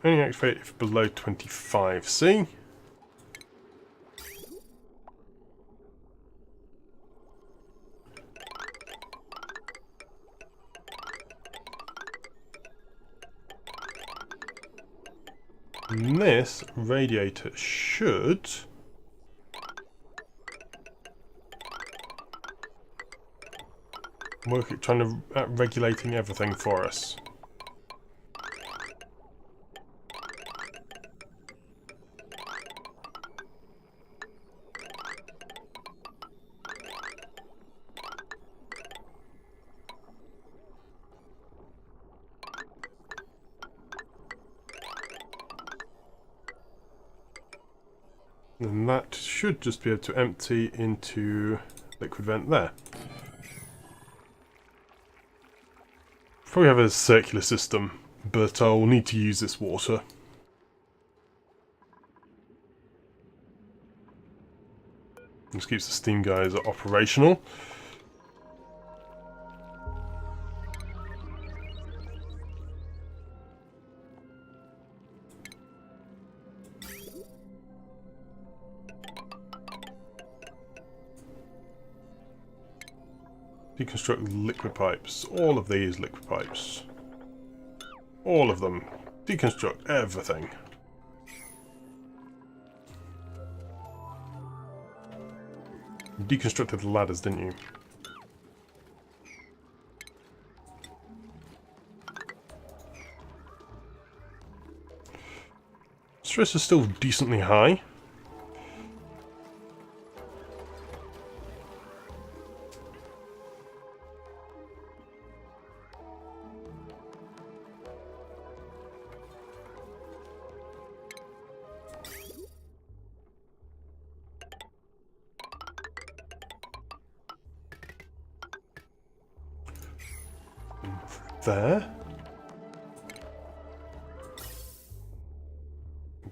only activate if below 25C. And this radiator should work at regulating everything for us. And that should just be able to empty into liquid vent there. Probably have a circular system, but I'll need to use this water. This keeps the steam guys operational. Deconstruct liquid pipes. All of these liquid pipes. All of them. Deconstruct everything. You deconstructed the ladders, didn't you? Stress is still decently high. There.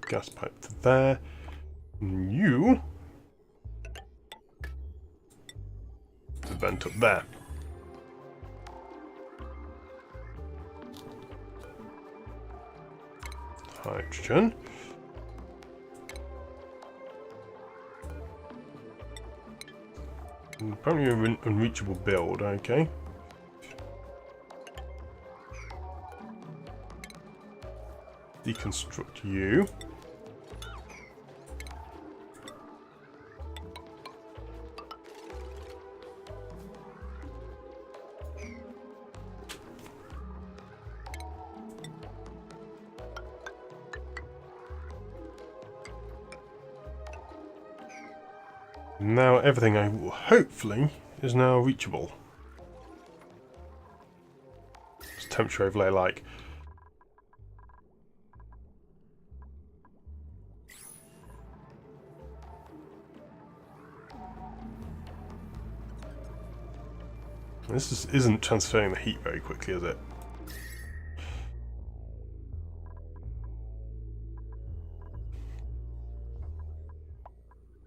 Gas pipe to there. And you to vent up there. Hydrogen. Apparently an unreachable build, okay. Deconstruct you. Now everything I will hopefully is now reachable. What's temperature overlay like? This isn't transferring the heat very quickly, is it?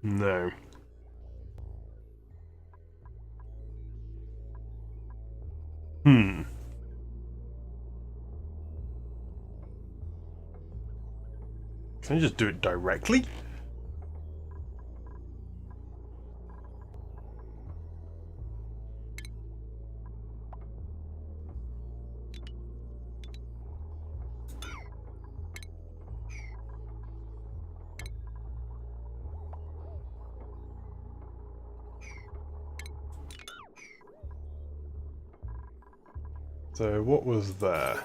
No. Can I just do it directly? So what was there?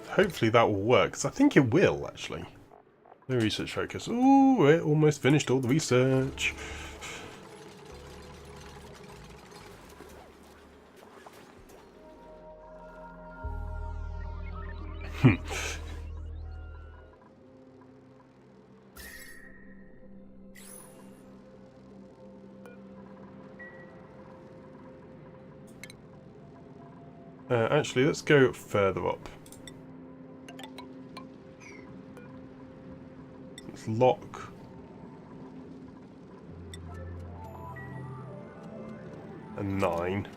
Hopefully that will work, because I think it will, actually. No research focus. Ooh, we're almost finished all the research. Actually, let's go further up. Let's lock and 9.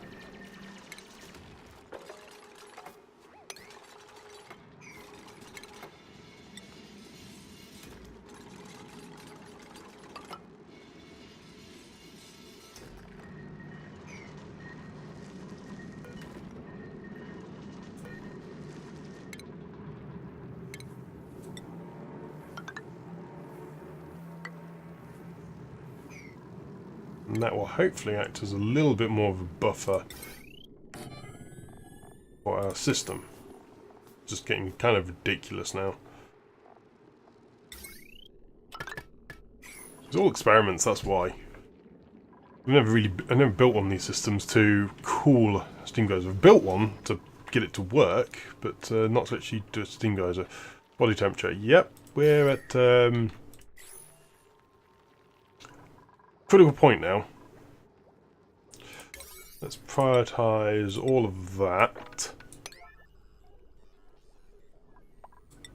And that will hopefully act as a little bit more of a buffer for our system. Just getting kind of ridiculous now. It's all experiments, that's why. I never built one of these systems to cool steam geyser. I've built one to get it to work, but not to actually do a steam geyser. Body temperature. Yep, we're at critical point now. Let's prioritize all of that.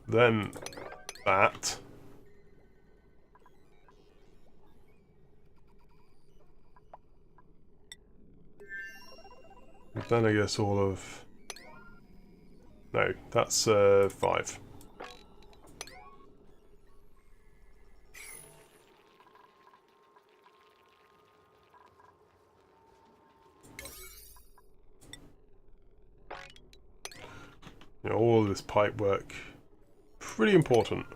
Then that. And then I guess all of... No, that's 5. You know, all of this pipe work, pretty important.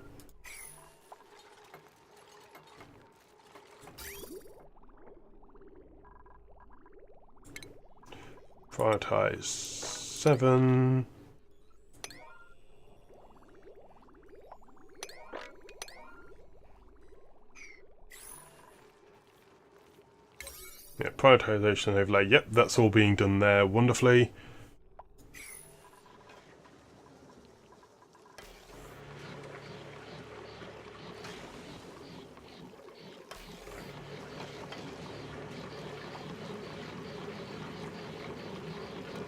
Prioritize 7. Yeah, prioritization overlay. Yep, that's all being done there wonderfully.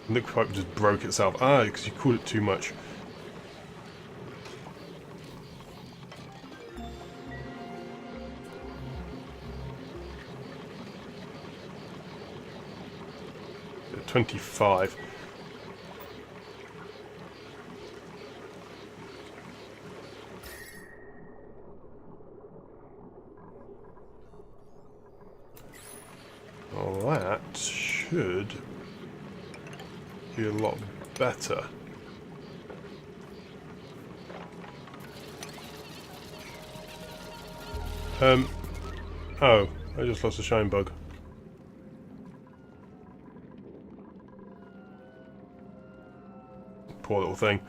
The pipe just broke itself. Ah, because you cooled it too much. Yeah, 25. Well, that should be a lot better. Oh, I just lost a shine bug. Poor little thing.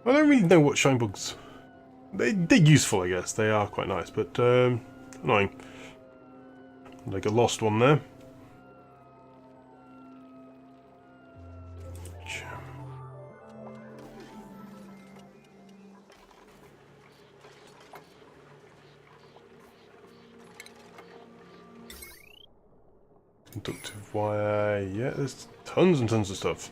I don't really know what shine bugs... They're useful, I guess. They are quite nice, but annoying. Like a lost one there. Conductive wire, yeah, there's tons and tons of stuff.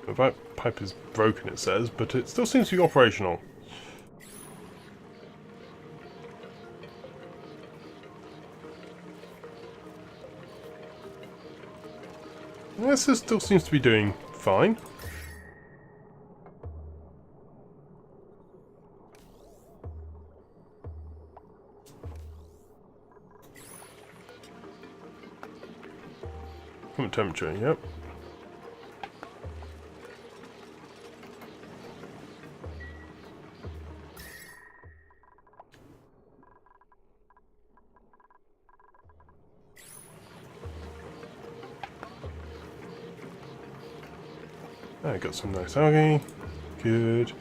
The pipe is broken, it says, but it still seems to be operational. This still seems to be doing fine. Temperature, yep. I got some nice algae. Good.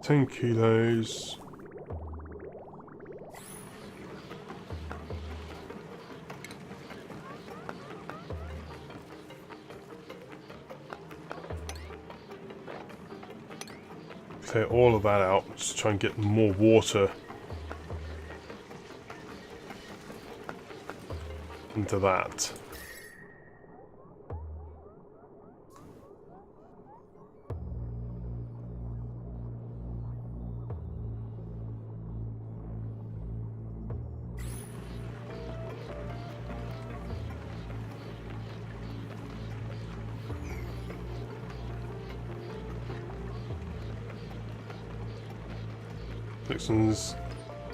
$10 kilos. clear all of that out. Just try and get more water into that. Dixon's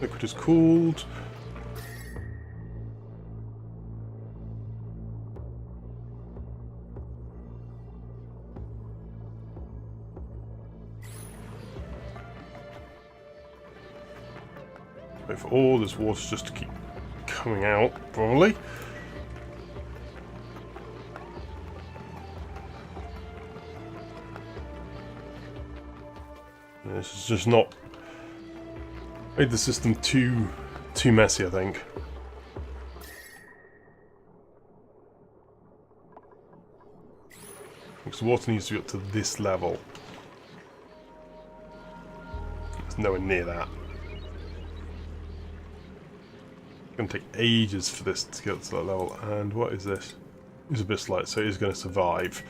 liquid is cooled. Wait for all this water just to keep coming out, probably. This is just not made the system too messy, I think. Because the water needs to be up to this level. It's nowhere near that. It's going to take ages for this to get to that level. And what is this? It's a bit light, so it is going to survive.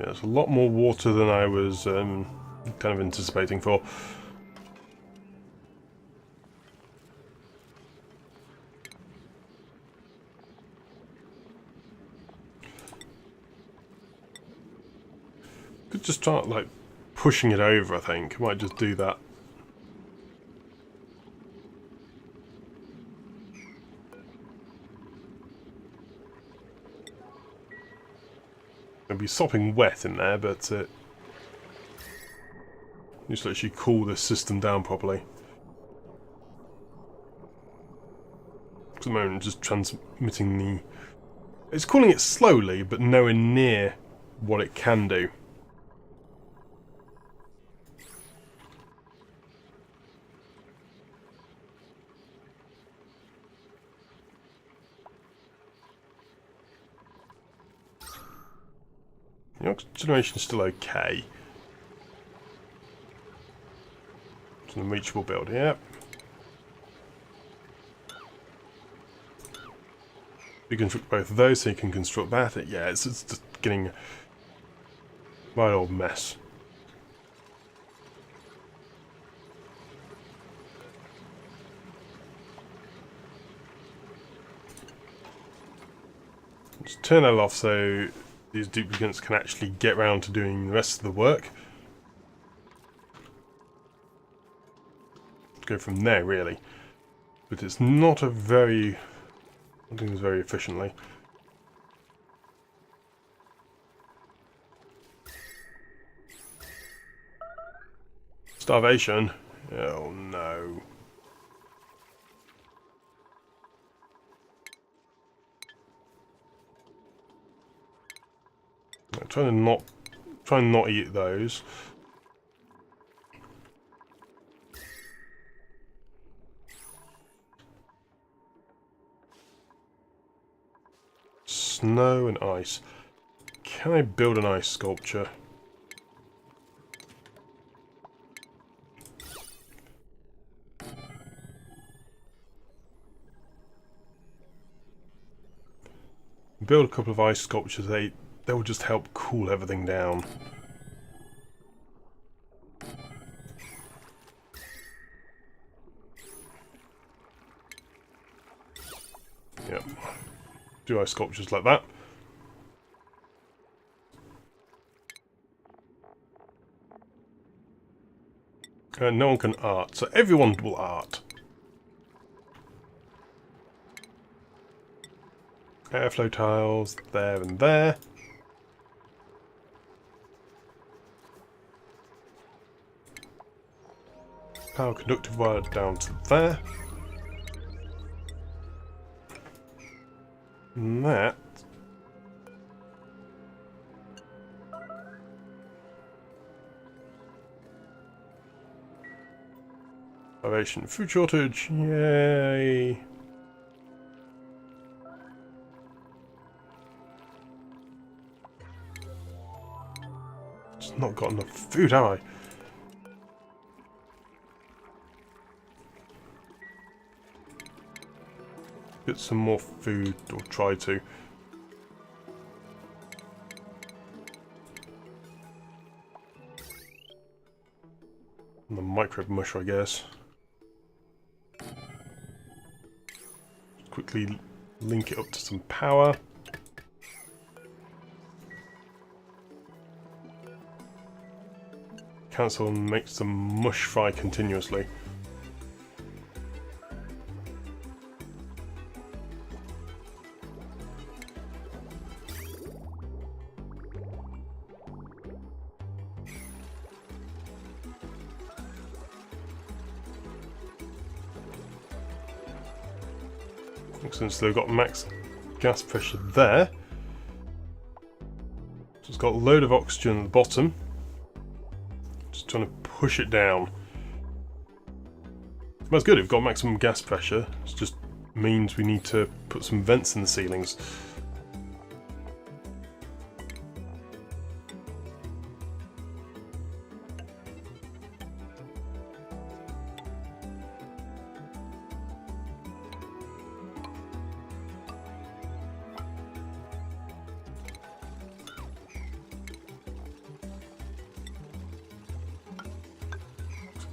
Yeah, it's a lot more water than I was kind of anticipating for. Could just start like pushing it over, I think. I might just do that. It'll be sopping wet in there, but just to actually cool this system down properly. At the moment, just transmitting the... It's cooling it slowly, but nowhere near what it can do. The oxygen generation is still okay. It's an unreachable build, yeah. You can construct both of those, so you can construct that. Yeah, it's just getting a right old mess. Let's turn that off so these duplicates can actually get round to doing the rest of the work. Go from there, really. But it's not a very... I think it's very efficiently. Starvation? Oh no. I'm try and not eat those. Snow and ice. Can I build an ice sculpture? Build a couple of ice sculptures. They will just help cool everything down. Yep. Do ice sculptures like that. No one can art, so everyone will art. Airflow tiles there and there. Power conductive wire down to there. And that... Starvation. Food shortage. Yay. Just not got enough food, have I? Get some more food, or try to. And the microbe mush, I guess. Quickly link it up to some power. Cancel and make some mush fry continuously. Since they've got max gas pressure there, so it's got a load of oxygen at the bottom. Just trying to push it down. That's good, we've got maximum gas pressure. It just means we need to put some vents in the ceilings.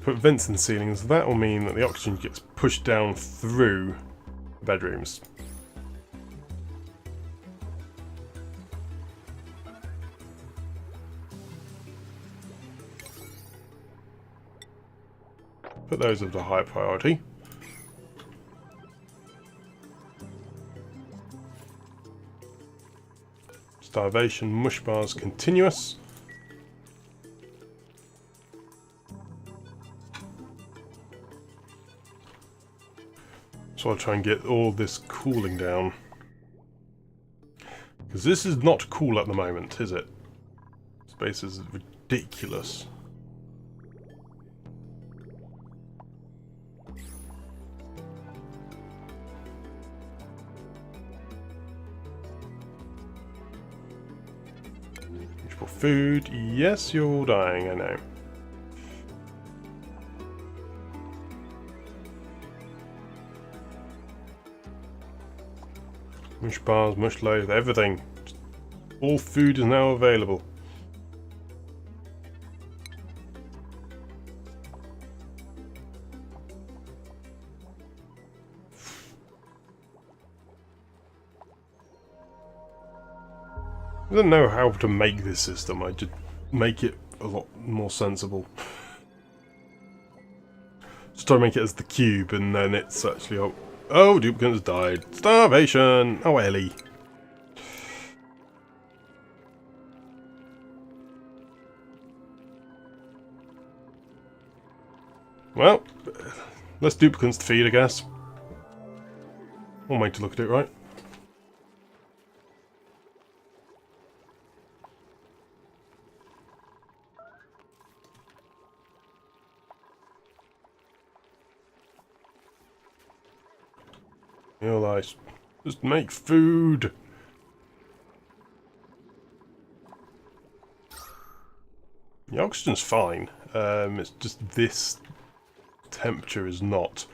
Put vents in the ceilings, that will mean that the oxygen gets pushed down through the bedrooms. Put those as a high priority. Starvation, mush bars continuous. So I'll try and get all this cooling down. Because this is not cool at the moment, is it? Space is ridiculous. Useful food. Yes, you're all dying, I know. Mush bars, mush loaves, everything. All food is now available. I don't know how to make this system, I just make it a lot more sensible. Just try to make it as the cube and then it's actually... Oh, duplicants died. Starvation! Oh, Ellie. Well, less duplicants to feed, I guess. One way to look at it, right? Realize, just make food. The oxygen's fine. It's just this temperature is not.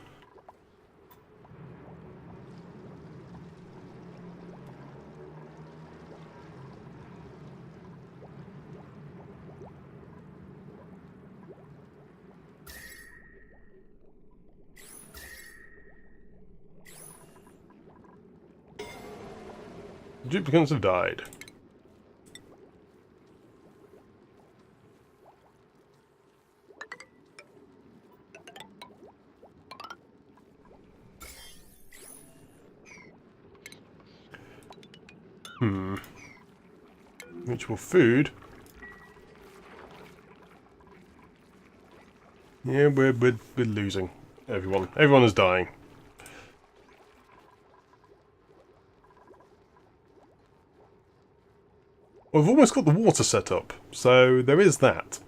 Duplicants have died. Mutual food. Yeah, we're losing. Everyone is dying. Well, we've almost got the water set up, so there is that.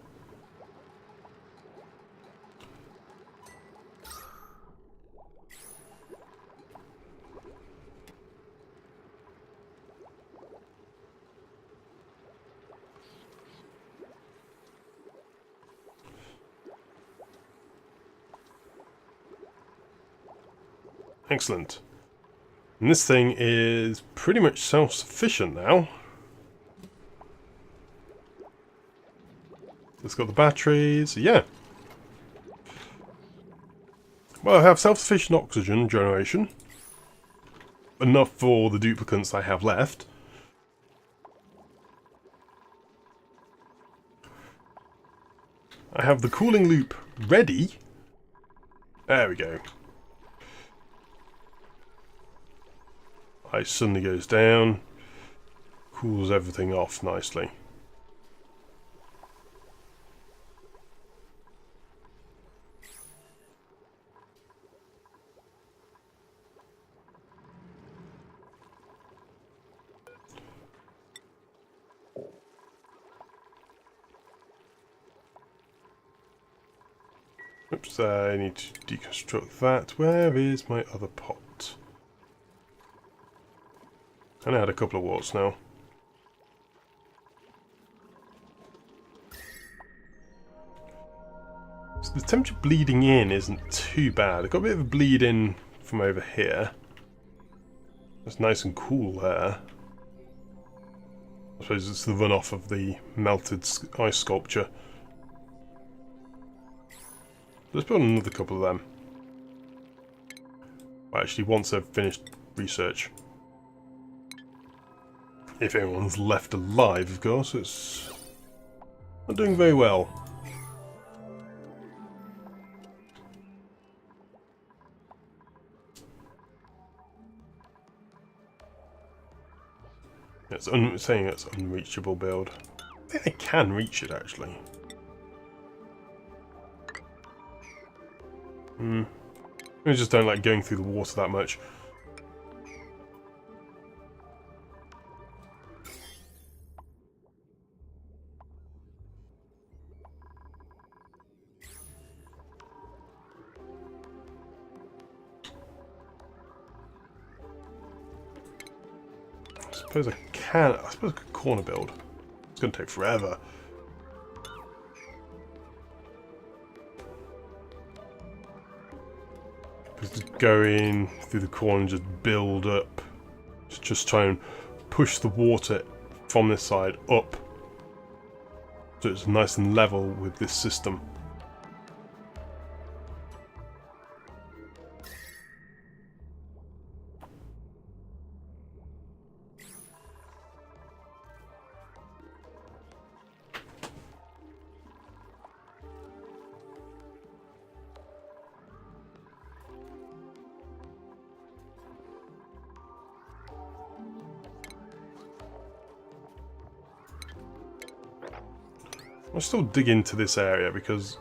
Excellent. And this thing is pretty much self-sufficient now. It's got the batteries, yeah. Well, I have self-sufficient oxygen generation. Enough for the duplicants I have left. I have the cooling loop ready. There we go. Ice suddenly goes down. Cools everything off nicely. Oops, I need to deconstruct that. Where is my other pot? And I had a couple of warts now. So the temperature bleeding in isn't too bad. I've got a bit of a bleed in from over here. It's nice and cool there. I suppose it's the runoff of the melted ice sculpture. Let's put on another couple of them. Well, actually, once I've finished research. If anyone's left alive, of course. It's not doing very well. It's saying it's unreachable build. I think I can reach it, actually. I just don't like going through the water that much. I suppose I could corner build. It's going to take forever. Just go in through the corner and just build up. Just try and push the water from this side up so it's nice and level with this system. I'll still dig into this area because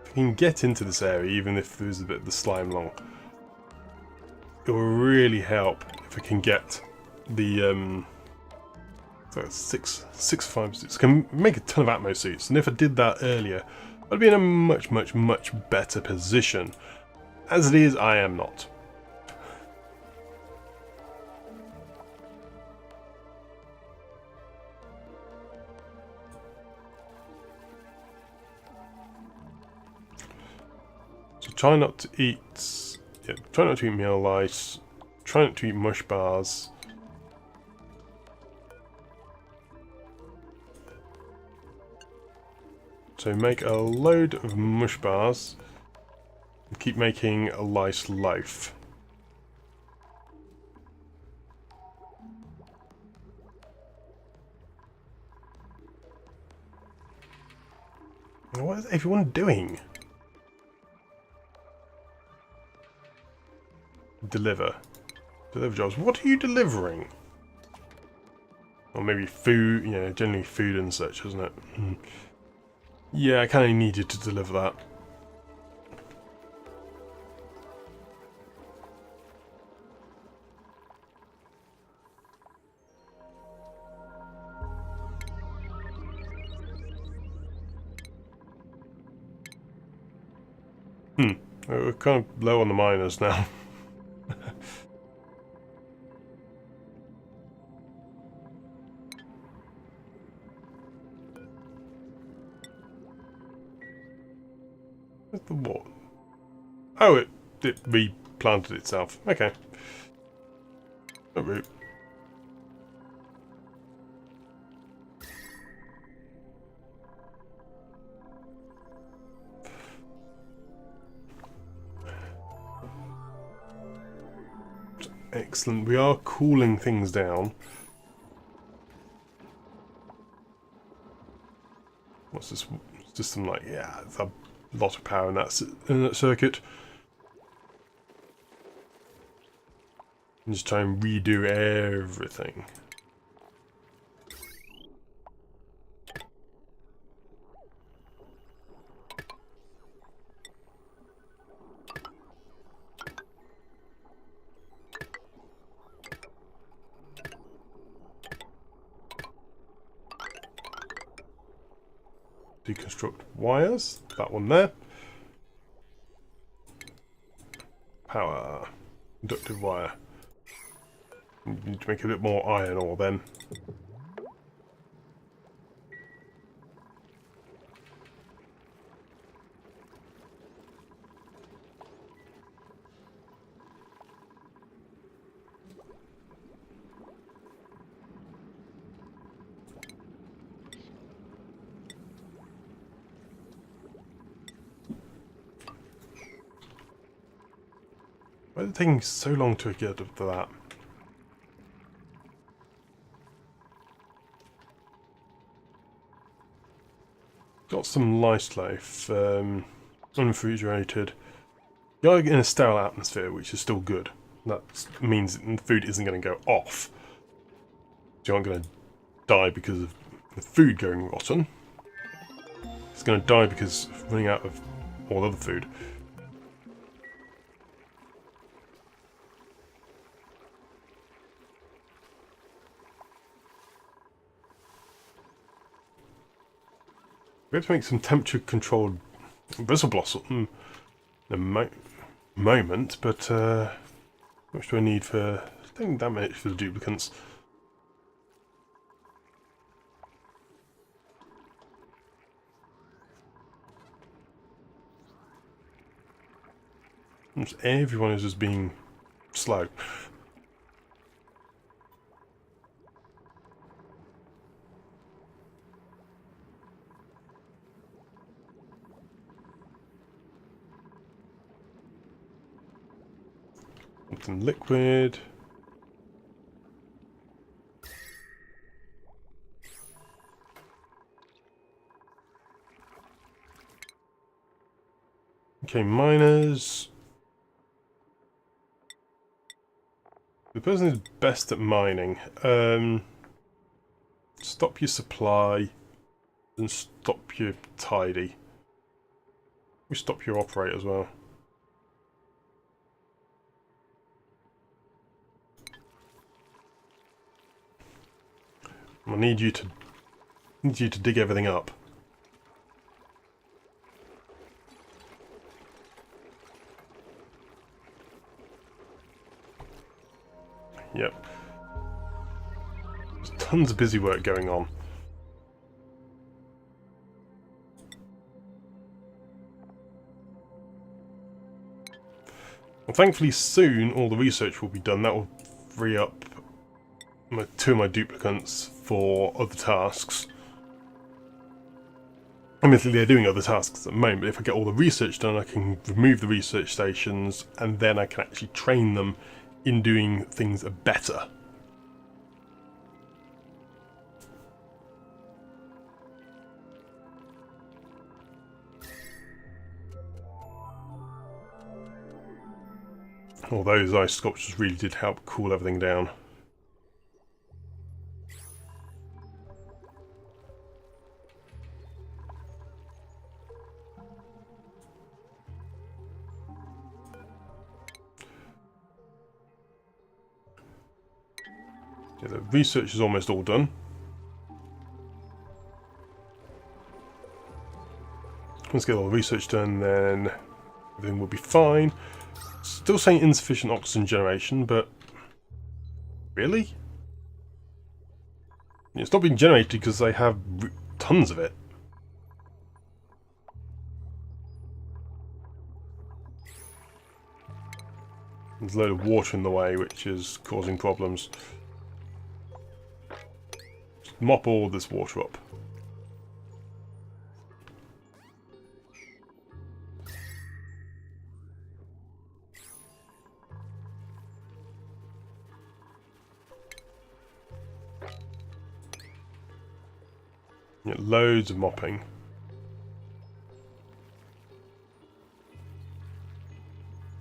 if I can get into this area, even if there's a bit of the slime along, it will really help if I can get the so 656. I can make a ton of Atmo suits, and if I did that earlier, I'd be in a much better position. As it is, I am not. Try not to eat. Yeah, try not to eat meal lice. Try not to eat mush bars. So make a load of mush bars and keep making a lice loaf. What is everyone doing? Deliver jobs. What are you delivering? Or maybe food, yeah, generally food and such, isn't it? Yeah, I kind of need you to deliver that. We're kind of low on the miners now. Where's the what? Oh, it it replanted itself. Okay. A root. Excellent. We are cooling things down. What's this system like? Yeah, it's a lot of power in that circuit. And just try and redo everything. Deconstruct wires. That one there. Power. Conductive wire. You need to make a bit more iron ore then. Why is it taking so long to get up to that? Got some light life, unrefrigerated. You're in a sterile atmosphere, which is still good. That means the food isn't going to go off. So you aren't going to die because of the food going rotten. It's going to die because of running out of all other food. We have to make some temperature-controlled bristle blossom in a moment, but how much do I need for... I think that much for the duplicants. Almost everyone is just being slow. Some liquid. Okay, miners. The person who's best at mining. Stop your supply and stop your tidy. We stop your operate as well. I need you to dig everything up. Yep. There's tons of busy work going on. Well, thankfully soon all the research will be done. That will free up two of my duplicants for other tasks. Admittedly, they're doing other tasks at the moment, but if I get all the research done, I can remove the research stations, and then I can actually train them in doing things better. All those ice sculptures really did help cool everything down. Yeah, the research is almost all done. Let's get all the research done, then everything will be fine. Still saying insufficient oxygen generation, but really? It's not being generated because they have tons of it. There's a load of water in the way, which is causing problems. Just mop all this water up. Yeah, loads of mopping.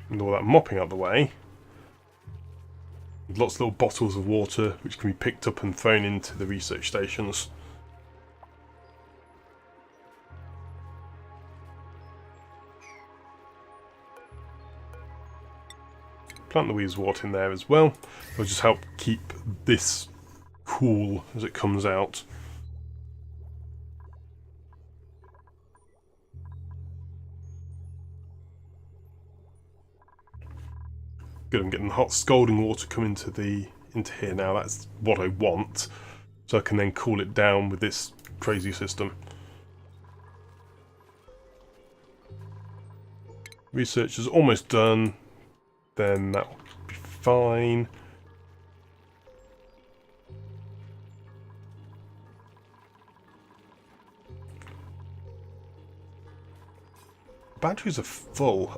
And all that mopping out the way, lots of little bottles of water which can be picked up and thrown into the research stations. Plant the weeds water in there as well. It'll just help keep this cool as it comes out. Good, I'm getting hot scalding water come into here now. That's what I want. So I can then cool it down with this crazy system. Research is almost done. Then that will be fine. Batteries are full.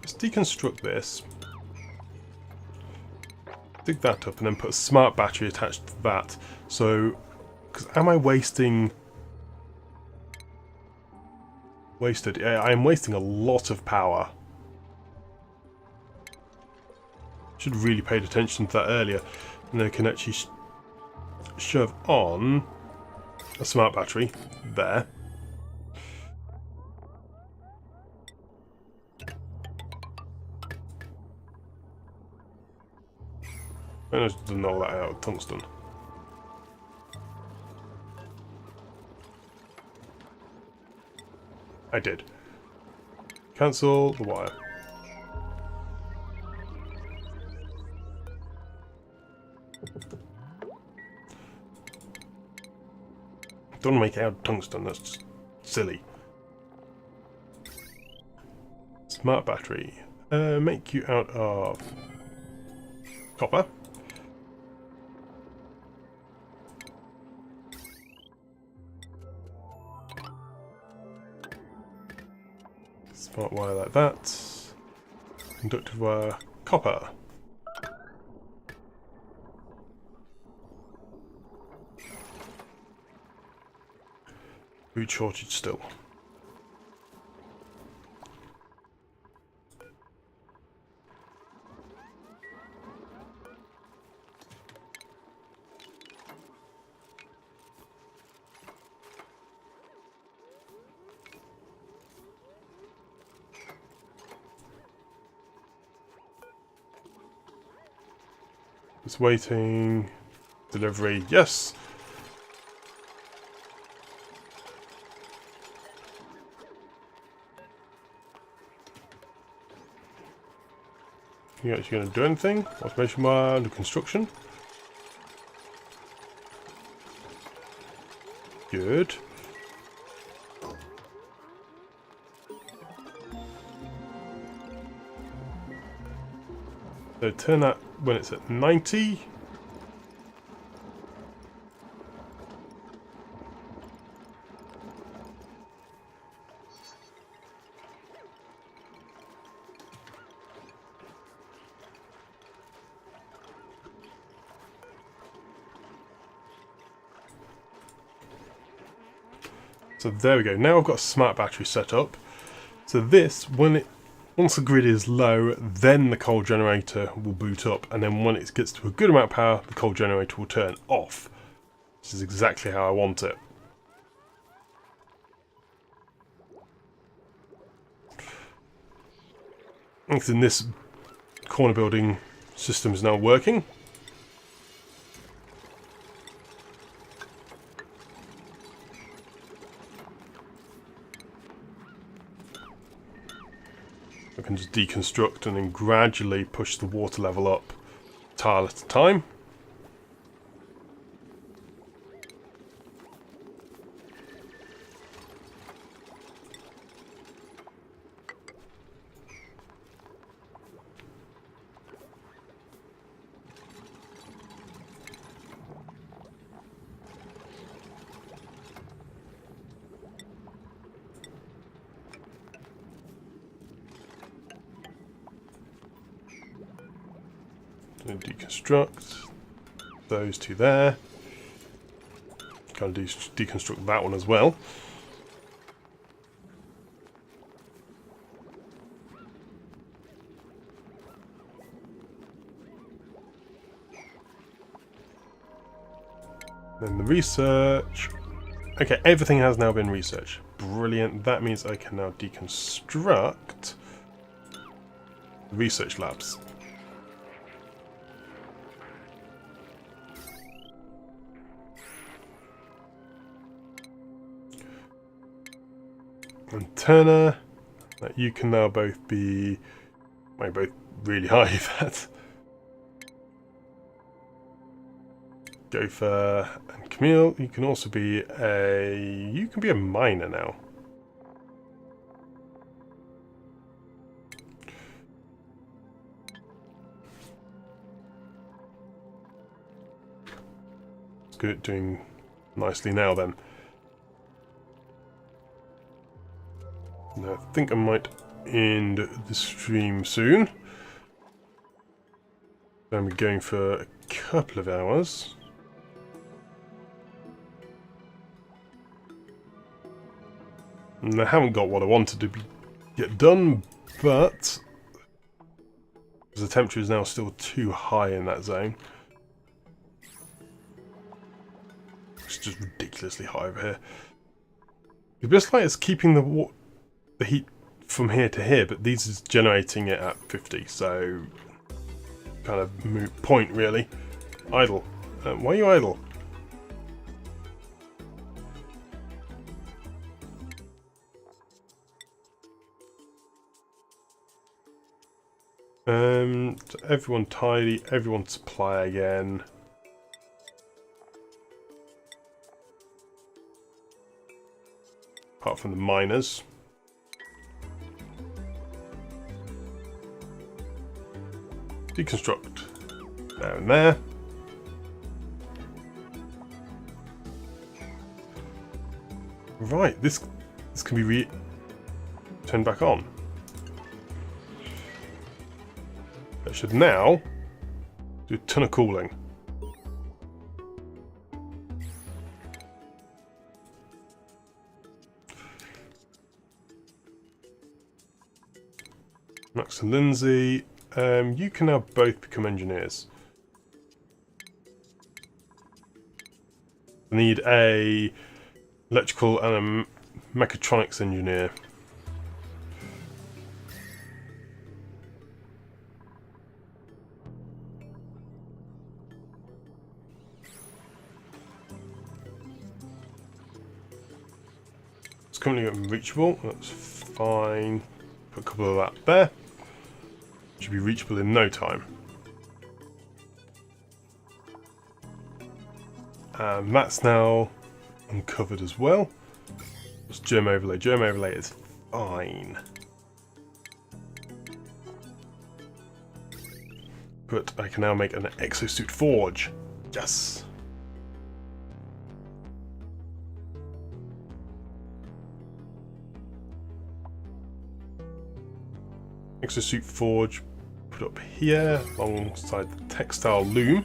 Let's deconstruct this. Dig that up and then put a smart battery attached to that. So, because am I wasting... Wasted? Yeah, I am wasting a lot of power. Should have really paid attention to that earlier. And then I can actually shove on a smart battery there. And I just didn't know that out of tungsten. I did. Cancel the wire. Don't make it out of tungsten, that's just silly. Smart battery. Make you out of copper. Smart wire like that. Conductive wire, copper. Food shortage still. It's waiting. Delivery, yes. You actually going to do anything? Automation wire under construction. Good. So turn that when it's at 90. So there we go. Now I've got a smart battery set up. So this, once the grid is low, then the coal generator will boot up, and then when it gets to a good amount of power, the coal generator will turn off. This is exactly how I want it. And this corner building system is now working. I can just deconstruct and then gradually push the water level up tile at a time. And deconstruct those two there. Kind of deconstruct that one as well. Then the research. Okay, everything has now been researched. Brilliant. That means I can now deconstruct research labs. And Turner, you can now both be, well, both really high. That Gopher and Camille. You can also be a miner now. It's good at doing nicely now then. Now, I think I might end the stream soon. I'm going for a couple of hours. And I haven't got what I wanted to get done, but the temperature is now still too high in that zone. It's just ridiculously high over here. The best light is keeping the heat from here to here, but these is generating it at 50, so kind of moot point really. Idle. Why are you idle? So everyone tidy, everyone supply again. Apart from the miners. Deconstruct. There and there. Right, this can be turned back on. That should now do a ton of cooling. Max and Lindsay, you can now both become engineers. I need a electrical and a mechatronics engineer. It's currently unreachable, that's fine. Put a couple of that there. Should be reachable in no time. And that's now uncovered as well. Just germ overlay. Germ overlay is fine. But I can now make an exosuit forge. Yes! Exosuit forge put up here alongside the textile loom.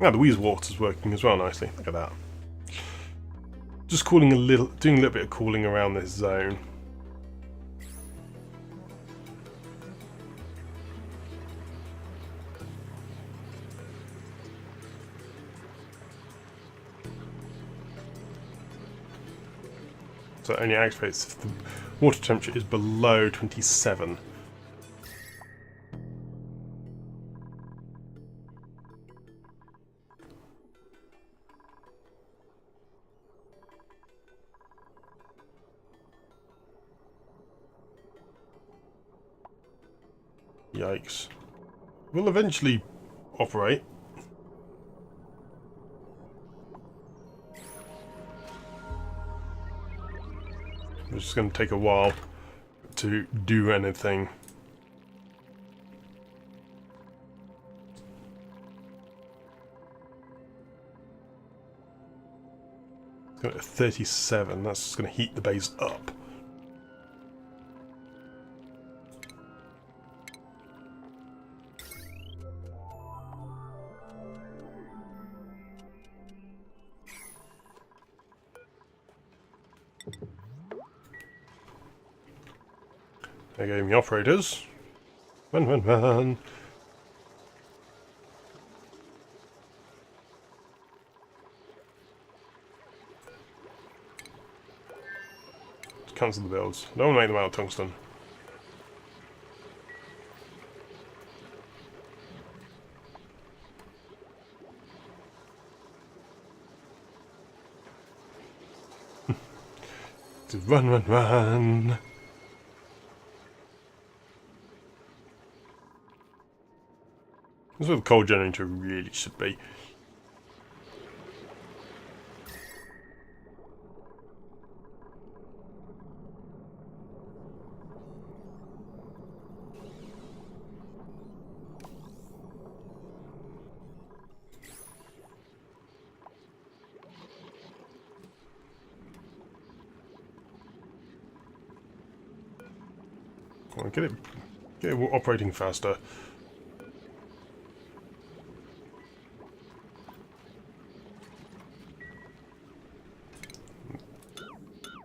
Now the wheeze water's working as well nicely. Look at that. Just cooling doing a little bit of cooling around this zone. So it only activates if the water temperature is below 27. Yikes. We'll eventually operate. It's just going to take a while to do anything. It's got a 37. That's just going to heat the base up. They gave me operators. Run. Cancel the builds. Don't make them out of tungsten. Run. This is where the coal generator really should be. Get it operating faster.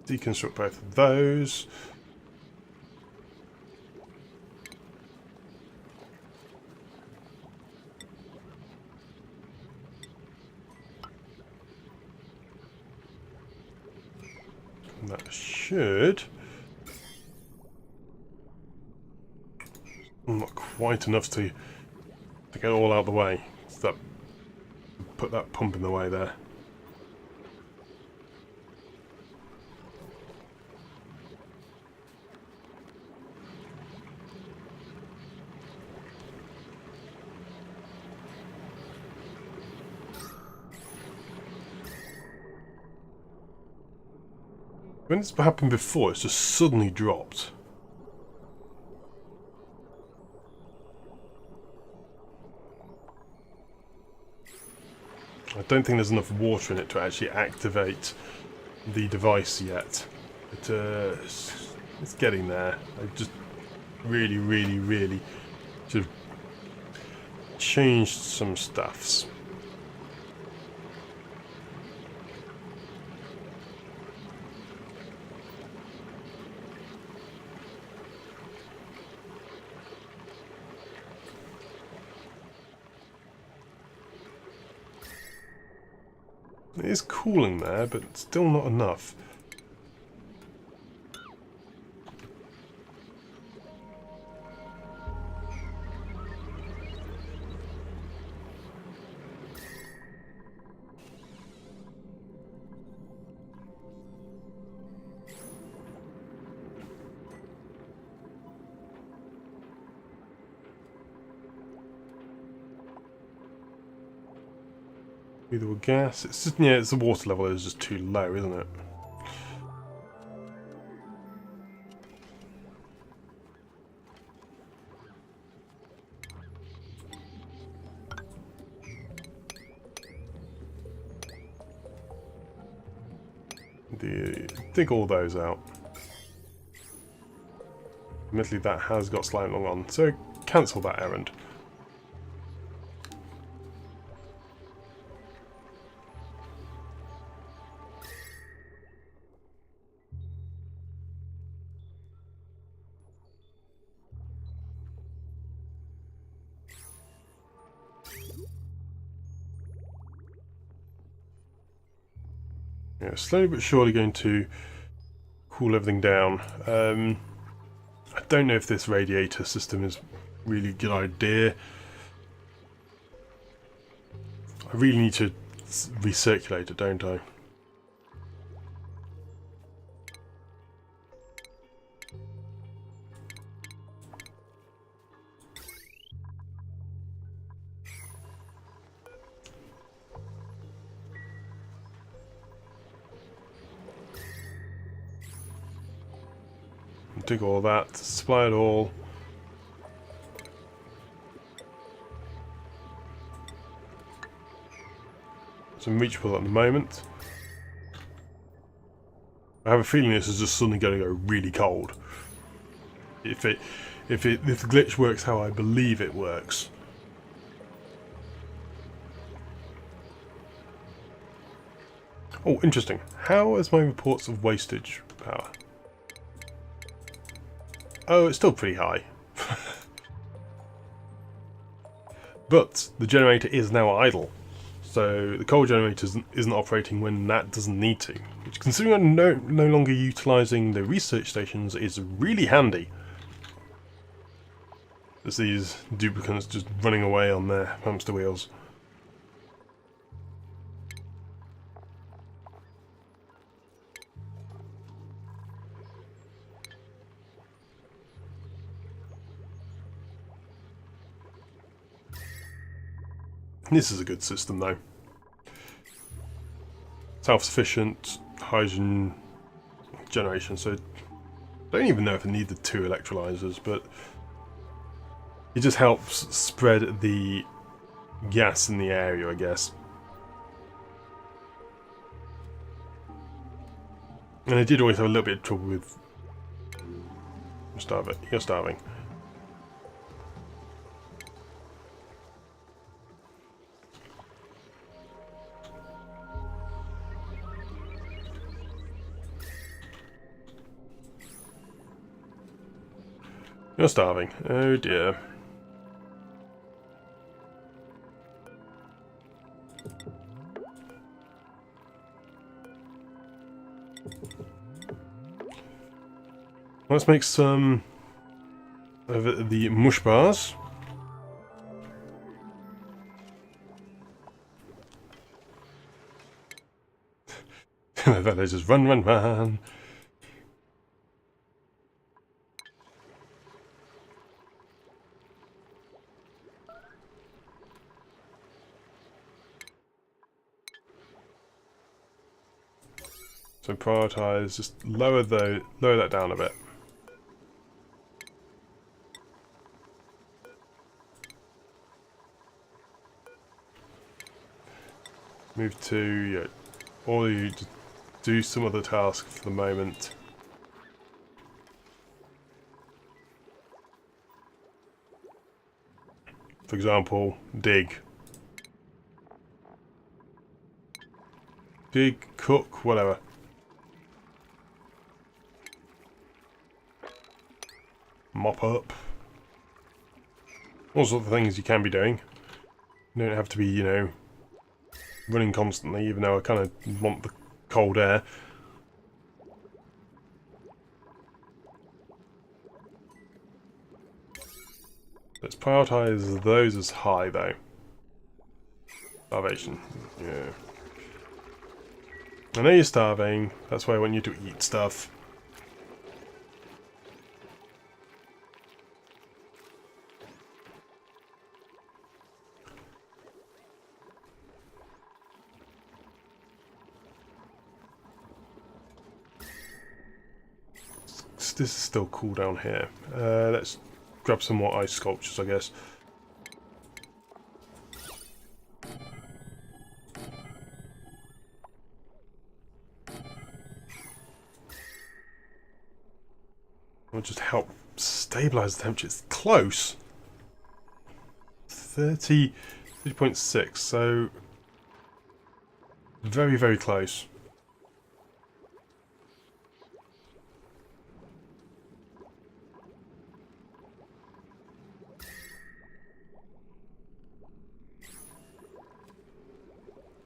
Deconstruct both of those. And that should... not quite enough to get it all out of the way. So put that pump in the way there. When this happened before, it's just suddenly dropped. I don't think there's enough water in it to actually activate the device yet. But it's getting there. I just really should have changed some stuffs. It is cooling there, but still not enough. Either with gas, it's just, yeah, it's the water level is just too low, isn't it? Dig all those out. Admittedly, that has got slightly long on, so cancel that errand. Yeah, slowly but surely going to cool everything down. I don't know if this radiator system is really a good idea. I really need to recirculate it, don't I? Dig all that, supply it all. It's unreachable at the moment. I have a feeling this is just suddenly going to go really cold. If the glitch works how I believe it works. Oh, interesting. How is my reports of wastage power? Oh, it's still pretty high. But the generator is now idle. So the coal generator isn't operating when that doesn't need to. Which, considering I'm no longer utilising the research stations, is really handy. There's these duplicates just running away on their hamster wheels. This is a good system though. Self-sufficient hydrogen generation, so I don't even know if it needed 2 electrolyzers, but it just helps spread the gas in the area, I guess. And I did always have a little bit of trouble with... You're starving. You're starving. Oh dear. Let's make some of the mush bars. They just run, run, run. So prioritize, just lower that down a bit. Move to, yeah, or you just do some other task for the moment. For example, dig. Dig, cook, whatever. Mop up. All sorts of things you can be doing. You don't have to be, you know, running constantly, even though I kind of want the cold air. Let's prioritise those as high, though. Starvation. Yeah. I know you're starving. That's why I want you to eat stuff. This is still cool down here. Let's grab some more ice sculptures, I guess. Will just help stabilize the temperature. It's close. 30.6, so very, very close.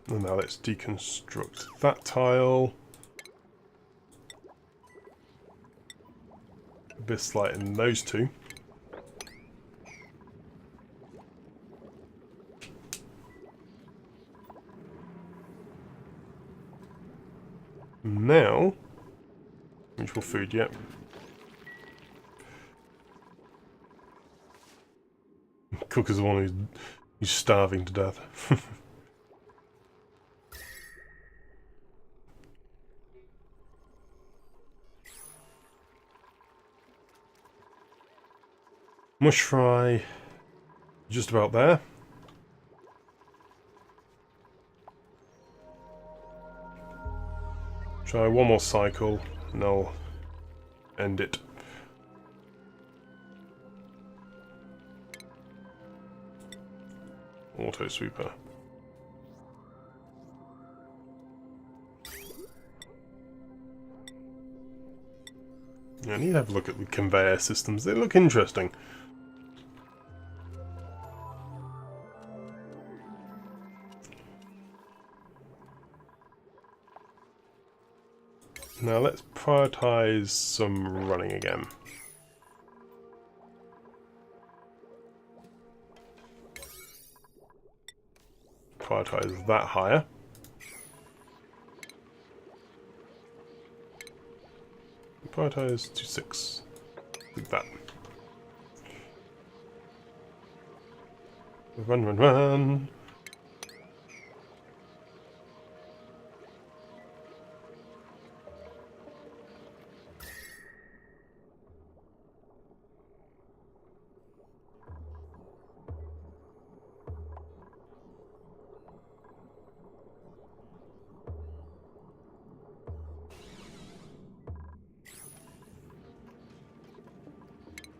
And now let's deconstruct that tile. A bit slight in those two. Now, mutual food, yep. Cook is the one who's starving to death. Mush fry, just about there. Try one more cycle, and I'll end it. Auto sweeper. Yeah, I need to have a look at the conveyor systems. They look interesting. Now let's prioritise some running again. Prioritise that higher. Prioritise to 6. Like that. Run, run, run!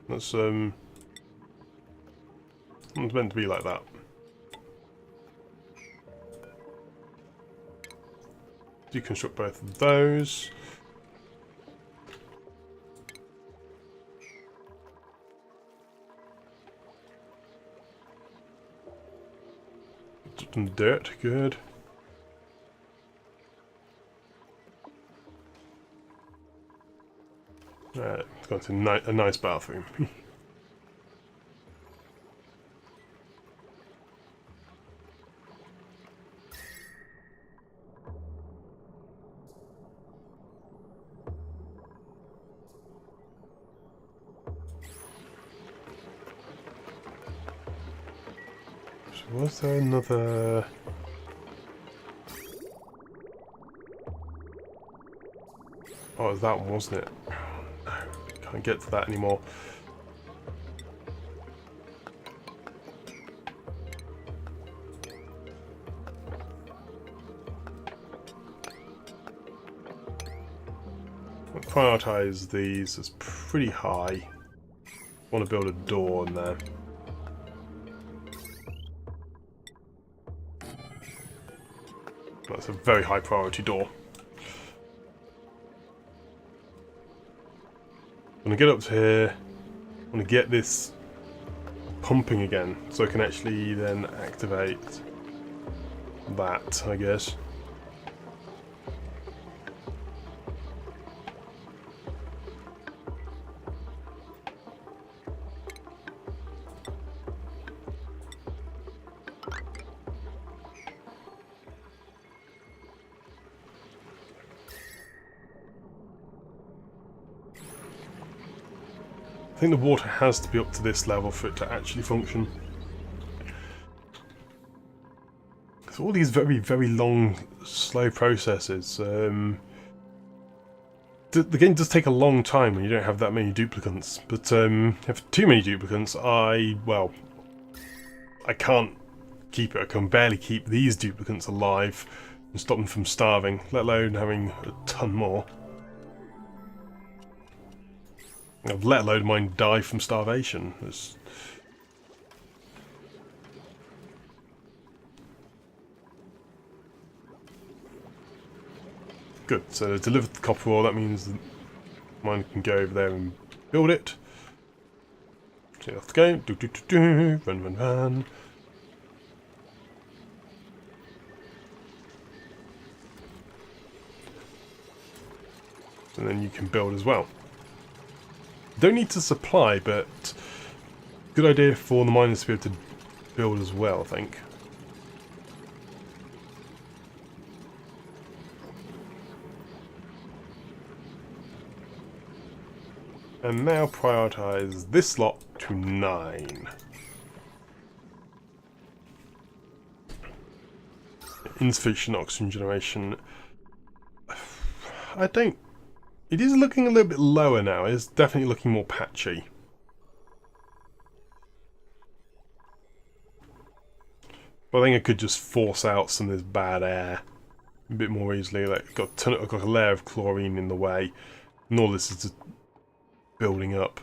That's it's meant to be like that. Deconstruct both of those. Some dirt, good. It's got a nice bathroom. Was there another... Oh, it was that one, wasn't it? No, can't get to that anymore. I'll prioritise these as pretty high. I want to build a door in there. That's a very high priority door. I'm going to get up to here. I want to get this pumping again so I can actually then activate that, I guess. I think the water has to be up to this level for it to actually function. So all these very, very long, slow processes. The game does take a long time when you don't have that many duplicants. But if you have too many duplicants, I can't keep it. I can barely keep these duplicants alive and stop them from starving, let alone having a ton more. Let alone mine die from starvation. Good, so delivered the copper ore, that means that mine can go over there and build it. So off to go, run, run, run. And then you can build as well. Don't need to supply, but good idea for the miners to be able to build as well, I think. And now prioritise this lot to 9. Insufficient oxygen generation. I don't... It is looking a little bit lower now. It's definitely looking more patchy. But I think I could just force out some of this bad air a bit more easily. Like, got a layer of chlorine in the way, and all this is just building up.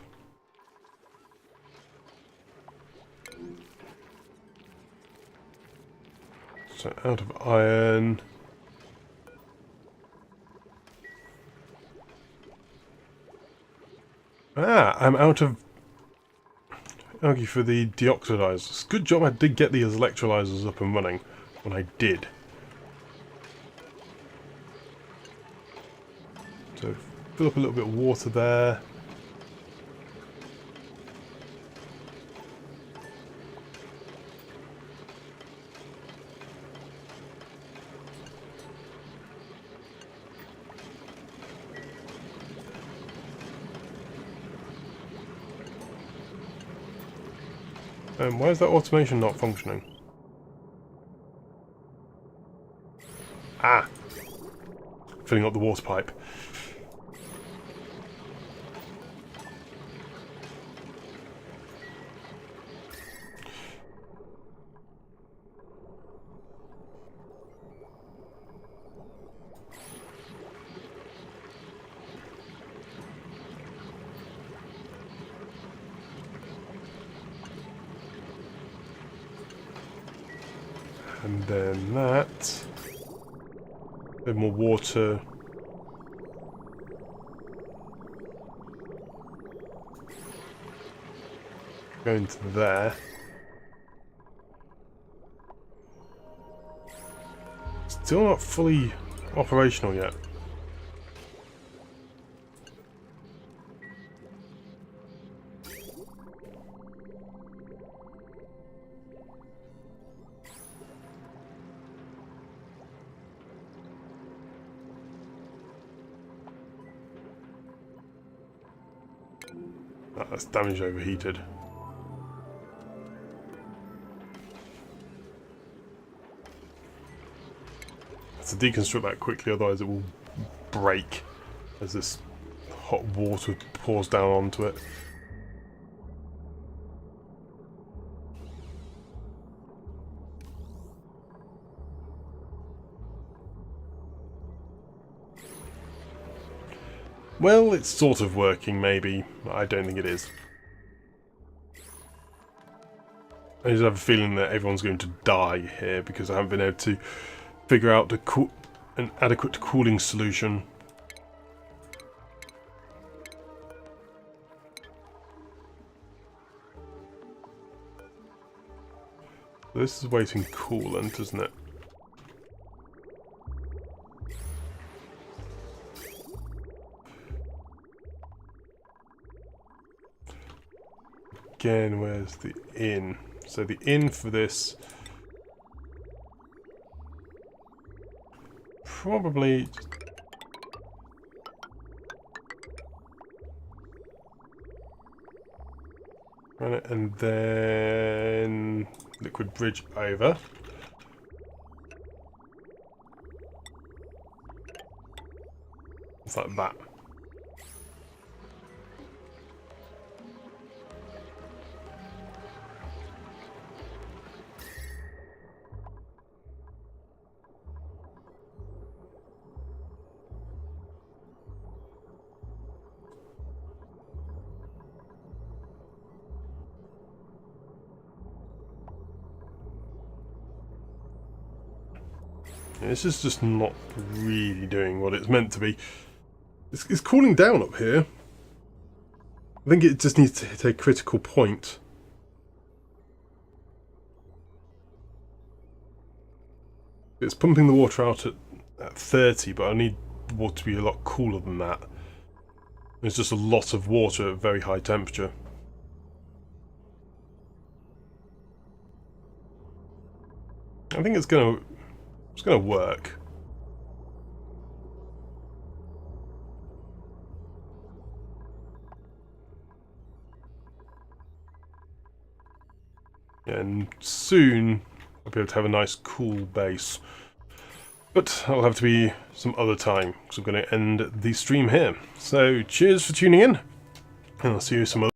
So out of iron. Ah, I'm out of energy for the deoxidizers. Good job I did get these electrolyzers up and running when I did. So fill up a little bit of water there. Why is that automation not functioning? Ah! Filling up the water pipe. And then that. A bit more water. Go into there. Still not fully operational yet. Ah, that's damage overheated. To deconstruct that quickly, otherwise it will break as this hot water pours down onto it. Well, it's sort of working, maybe. I don't think it is. I just have a feeling that everyone's going to die here because I haven't been able to figure out an adequate cooling solution. This is waiting coolant, isn't it? Again, where's the in? So the in for this probably run it and then liquid bridge over. It's like that. This is just not really doing what it's meant to be. It's cooling down up here. I think it just needs to hit a critical point. It's pumping the water out at 30, but I need the water to be a lot cooler than that. There's just a lot of water at very high temperature. I think it's gonna work. And soon I'll be able to have a nice cool base. But that'll have to be some other time, because I'm going to end the stream here. So cheers for tuning in, and I'll see you some other